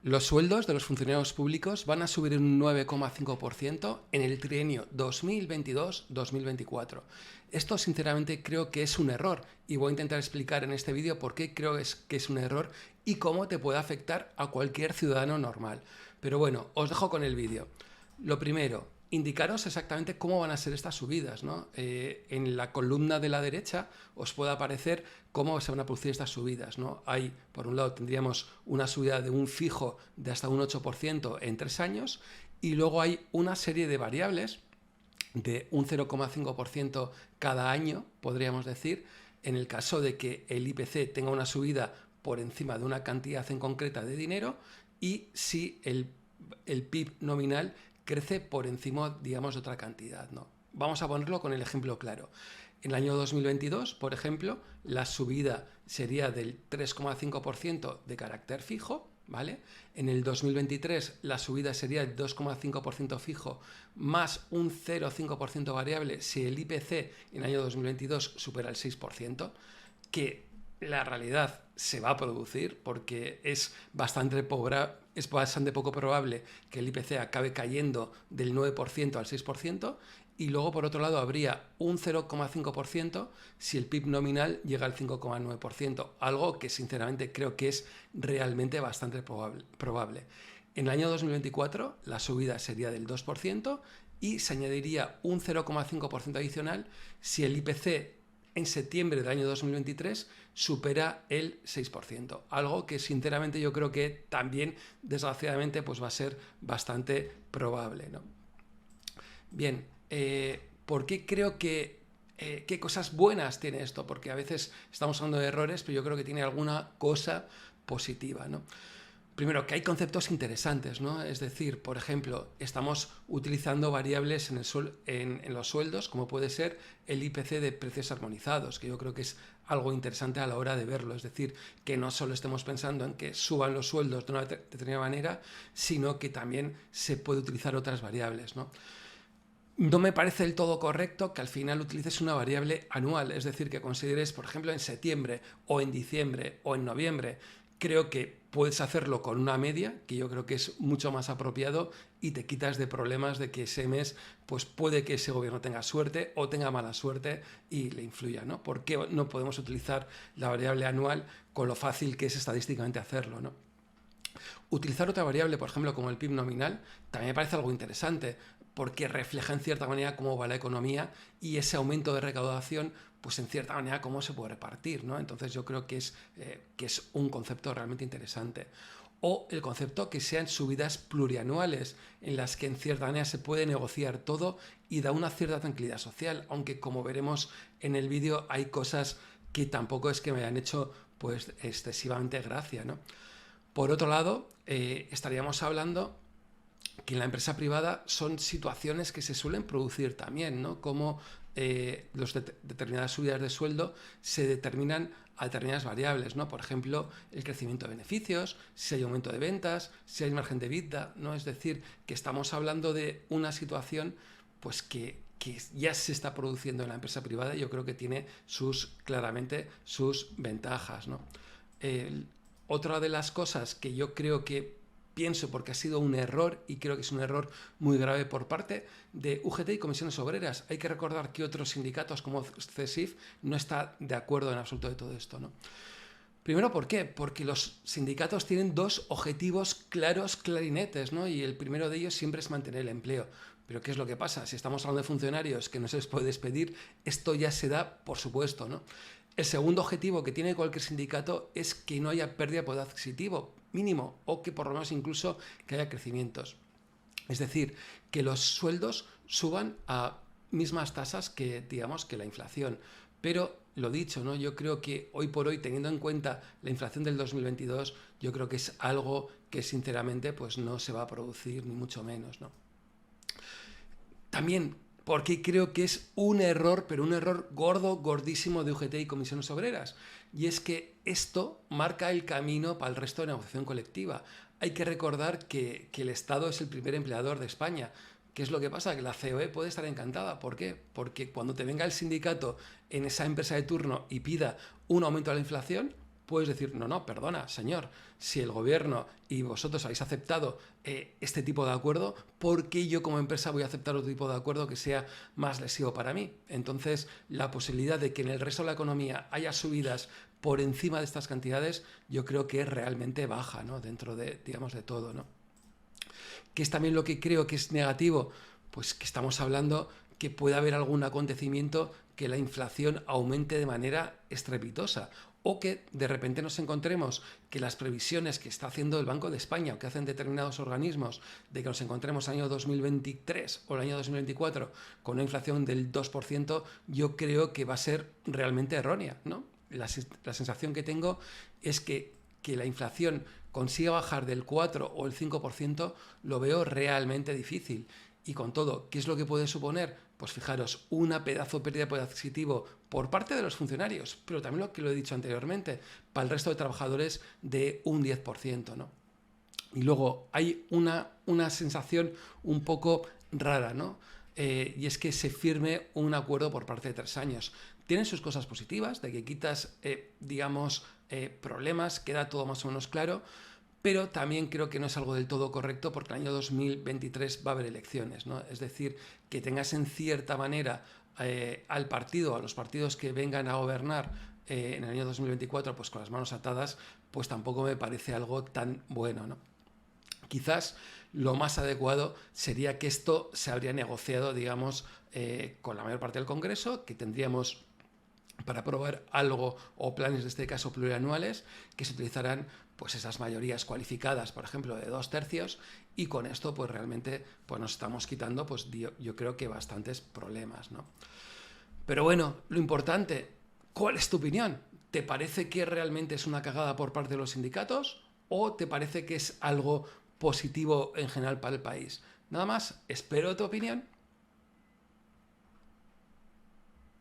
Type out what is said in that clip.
Los sueldos de los funcionarios públicos van a subir un 9,5% en el trienio 2022-2024. Esto sinceramente creo que es un error y voy a intentar explicar en este vídeo por qué creo que es un error y cómo te puede afectar a cualquier ciudadano normal. Pero bueno, os dejo con el vídeo. Lo primero, indicaros exactamente cómo van a ser estas subidas, ¿no? En la columna de la derecha os puede aparecer cómo se van a producir estas subidas, ¿no? Hay, por un lado, tendríamos una subida de un fijo de hasta un 8% en 3 años y luego hay una serie de variables de un 0,5% cada año, podríamos decir, en el caso de que el IPC tenga una subida por encima de una cantidad en concreta de dinero y si el PIB nominal crece por encima, digamos, de otra cantidad, ¿no? Vamos a ponerlo con el ejemplo claro. En el año 2022, por ejemplo, la subida sería del 3,5% de carácter fijo, ¿vale? En el 2023 la subida sería el 2,5% fijo más un 0,5% variable si el IPC en el año 2022 supera el 6%, que la realidad se va a producir porque es bastante poco probable que el IPC acabe cayendo del 9% al 6%, y luego por otro lado habría un 0,5% si el PIB nominal llega al 5,9%, algo que sinceramente creo que es realmente bastante probable. En el año 2024 la subida sería del 2% y se añadiría un 0,5% adicional si el IPC en septiembre del año 2023 supera el 6%, algo que sinceramente yo creo que también desgraciadamente pues va a ser bastante probable, ¿no? Bien, ¿por qué creo que qué cosas buenas tiene esto? Porque a veces estamos hablando de errores, pero yo creo que tiene alguna cosa positiva, ¿no? Primero, que hay conceptos interesantes, ¿no? Es decir, por ejemplo, estamos utilizando variables en los sueldos, como puede ser el IPC de precios armonizados, que yo creo que es algo interesante a la hora de verlo. Es decir, que no solo estemos pensando en que suban los sueldos de una determinada manera, sino que también se puede utilizar otras variables, ¿no? No me parece del todo correcto que al final utilices una variable anual, es decir, que consideres, por ejemplo, en septiembre o en diciembre o en noviembre. Creo que puedes hacerlo con una media, que yo creo que es mucho más apropiado y te quitas de problemas de que ese mes pues puede que ese gobierno tenga suerte o tenga mala suerte y le influya, ¿no? ¿Por qué no podemos utilizar la variable anual con lo fácil que es estadísticamente hacerlo, ¿no? Utilizar otra variable, por ejemplo, como el PIB nominal, también me parece algo interesante, porque refleja en cierta manera cómo va la economía y ese aumento de recaudación, pues en cierta manera cómo se puede repartir, ¿no? Entonces yo creo que es un concepto realmente interesante. O el concepto que sean subidas plurianuales, en las que en cierta manera se puede negociar todo y da una cierta tranquilidad social, aunque como veremos en el vídeo hay cosas que tampoco es que me hayan hecho pues excesivamente gracia, ¿no? Por otro lado, estaríamos hablando que en la empresa privada son situaciones que se suelen producir también, ¿no? Como determinadas subidas de sueldo se determinan a determinadas variables, ¿no? Por ejemplo, el crecimiento de beneficios, si hay aumento de ventas, si hay margen de EBITDA, ¿no? Es decir, que estamos hablando de una situación pues que ya se está produciendo en la empresa privada y yo creo que tiene claramente sus ventajas, ¿no? Otra de las cosas que yo creo que pienso porque ha sido un error y creo que es un error muy grave por parte de UGT y comisiones obreras. Hay que recordar que otros sindicatos como CESIF no está de acuerdo en absoluto de todo esto, ¿no? Primero, ¿por qué? Porque los sindicatos tienen dos objetivos claros, clarinetes, ¿no? Y el primero de ellos siempre es mantener el empleo. Pero ¿qué es lo que pasa? Si estamos hablando de funcionarios que no se les puede despedir, esto ya se da por supuesto, ¿no? El segundo objetivo que tiene cualquier sindicato es que no haya pérdida de poder adquisitivo mínimo o que por lo menos incluso que haya crecimientos. Es decir, que los sueldos suban a mismas tasas que, digamos, que la inflación. Pero lo dicho, ¿no? Yo creo que hoy por hoy, teniendo en cuenta la inflación del 2022, yo creo que es algo que sinceramente pues no se va a producir, ni mucho menos, ¿no? También porque creo que es un error, pero un error gordo, gordísimo de UGT y comisiones obreras. Y es que esto marca el camino para el resto de negociación colectiva. Hay que recordar que el Estado es el primer empleador de España. ¿Qué es lo que pasa? Que la COE puede estar encantada. ¿Por qué? Porque cuando te venga el sindicato en esa empresa de turno y pida un aumento de la inflación, puedes decir, no, no, perdona, señor, si el gobierno y vosotros habéis aceptado este tipo de acuerdo, ¿por qué yo como empresa voy a aceptar otro tipo de acuerdo que sea más lesivo para mí? Entonces, la posibilidad de que en el resto de la economía haya subidas por encima de estas cantidades, yo creo que es realmente baja, ¿no? Dentro de, digamos, de todo, ¿no? ¿Qué es también lo que creo que es negativo? Pues que estamos hablando que puede haber algún acontecimiento que la inflación aumente de manera estrepitosa o que de repente nos encontremos que las previsiones que está haciendo el Banco de España o que hacen determinados organismos de que nos encontremos el año 2023 o el año 2024 con una inflación del 2%, yo creo que va a ser realmente errónea, ¿no? La sensación que tengo es que la inflación consiga bajar del 4 o el 5%, lo veo realmente difícil. Y con todo, ¿qué es lo que puede suponer? Pues fijaros, una pedazo de pérdida de poder adquisitivo por parte de los funcionarios, pero también lo que lo he dicho anteriormente, para el resto de trabajadores de un 10%, ¿no? Y luego hay una sensación un poco rara, ¿no? Y es que se firme un acuerdo por parte de 3 años. Tiene sus cosas positivas, de que quitas, digamos, problemas, queda todo más o menos claro, pero también creo que no es algo del todo correcto porque el año 2023 va a haber elecciones, ¿no? Es decir, que tengas en cierta manera al partido, a los partidos que vengan a gobernar en el año 2024 pues con las manos atadas, pues tampoco me parece algo tan bueno, ¿no? Quizás lo más adecuado sería que esto se habría negociado, digamos, con la mayor parte del Congreso, que tendríamos para aprobar algo o planes, en este caso plurianuales, que se utilizarán pues esas mayorías cualificadas, por ejemplo, de 2/3, y con esto pues realmente pues nos estamos quitando pues yo creo que bastantes problemas, ¿no? Pero bueno, lo importante, ¿cuál es tu opinión? ¿Te parece que realmente es una cagada por parte de los sindicatos o te parece que es algo positivo en general para el país? Nada más, espero tu opinión.